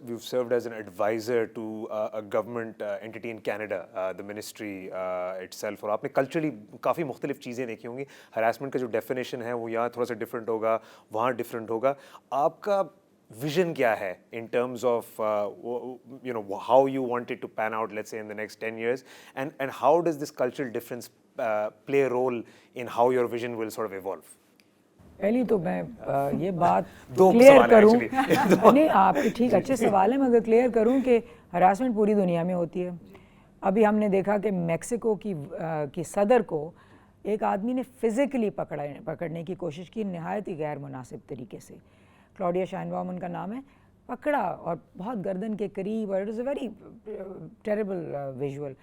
you've served as an advisor to a government entity in Canada, the ministry itself, اور آپ نے culturally کافی مختلف چیزیں دیکھی ہوں گی. ہراسمنٹ کا جو ڈیفینیشن ہے وہ یہاں تھوڑا سا ڈفرینٹ ہوگا, وہاں ڈفرینٹ ہوگا. آپ کا vision کیا ہے in terms of how you want it to pan out, let's say in the next 10 years, and how does this cultural difference play a role in how your vision will sort of evolve? پہلی تو میں یہ بات clear کروں, نہیں آپ کے ٹھیک اچھے سوال ہیں, مگر کلیئر کروں کہ ہراسمنٹ پوری دنیا میں ہوتی ہے. ابھی ہم نے دیکھا کہ میکسیکو کی صدر کو ایک آدمی نے فزیکلی پکڑنے کی کوشش کی نہایت ہی غیر مناسب طریقے سے. کلاڈیا شائنباؤم ان کا نام ہے, پکڑا اور بہت گردن کے قریب, اور it is a very terrible visual.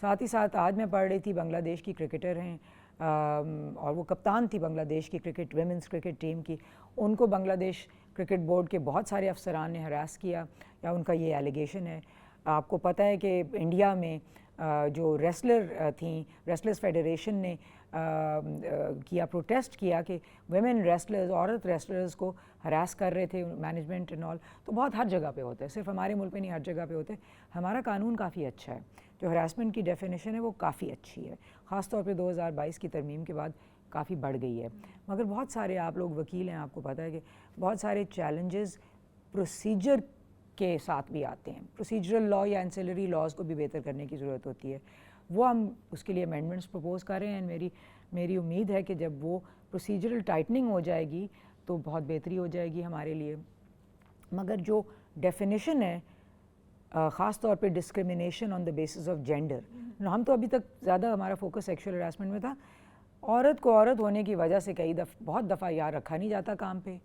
ساتھ ہی ساتھ آج میں پڑھ رہی تھی بنگلہ دیش کی کرکٹر ہیں, اور وہ کپتان تھی بنگلہ دیش کی ویمنس کرکٹ ٹیم کی. ان کو بنگلہ دیش کرکٹ بورڈ کے بہت سارے افسران نے ہراس کیا, یا ان کا یہ ایلیگیشن ہے. آپ کو پتہ ہے کہ انڈیا میں جو ریسلر تھیں, ریسلرز فیڈریشن نے کیا پروٹیسٹ کیا کہ ویمن ریسلرز, عورت ریسلرز کو ہراس کر رہے تھے مینجمنٹ اینڈ آل. تو بہت ہر جگہ پہ ہوتا ہے, صرف ہمارے ملک میں نہیں, ہر جگہ پہ ہوتا ہے. ہمارا قانون کافی اچھا ہے, جو ہراسمنٹ کی ڈیفینیشن ہے وہ کافی اچھی ہے, خاص طور پہ 2022 کی ترمیم کے بعد کافی بڑھ گئی ہے. مگر بہت سارے, آپ لوگ وکیل ہیں, آپ کو پتہ ہے کہ بہت سارے چیلنجز پروسیجر کے ساتھ بھی آتے ہیں. پروسیجرل لاء یا انسیلری لاز کو بھی بہتر کرنے کی ضرورت ہوتی ہے. وہ ہم اس کے لیے امینڈمنٹس پرپوز کر رہے ہیں. میری امید ہے کہ جب وہ پروسیجرل ٹائٹننگ ہو جائے گی تو بہت بہتری ہو جائے گی ہمارے لیے. مگر جو ڈیفینیشن ہے, خاص طور پہ discrimination on the basis of gender, ہم تو ابھی تک زیادہ ہمارا فوکس سیکشول ہراسمنٹ میں تھا. عورت کو عورت ہونے کی وجہ سے بہت دفعہ یا رکھا نہیں جاتا کام پہ,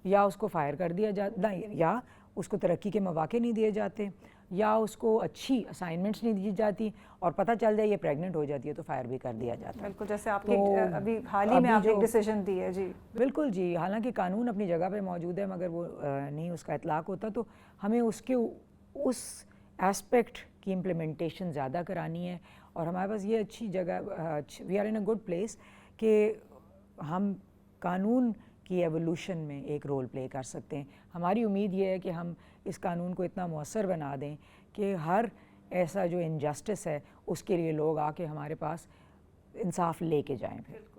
یا اس کو فائر کر دیا جاتا, یا اس کو ترقی کے مواقع نہیں دیے جاتے, یا اس کو اچھی اسائنمنٹس نہیں دی جاتی, اور پتہ چل جائے یہ پریگننٹ ہو جاتی ہے تو فائر بھی کر دیا جاتا ہے. بالکل, جیسے آپ کے ابھی حال ہی میں آپ نے ایک ڈیسیجن دی ہے. جی بالکل جی, حالانکہ قانون اپنی جگہ پہ موجود ہے مگر وہ نہیں اس کا اطلاق ہوتا. تو ہمیں اس ایسپیکٹ کی امپلیمنٹیشن زیادہ کرانی ہے, اور ہمارے پاس یہ اچھی جگہ, we are in a good place کہ ہم قانون کی ایوولوشن میں ایک رول پلے کر سکتے ہیں. ہماری امید یہ ہے کہ ہم اس قانون کو اتنا مؤثر بنا دیں کہ ہر ایسا جو انجسٹس ہے اس کے لیے لوگ آ کے ہمارے پاس انصاف لے کے جائیں. پھر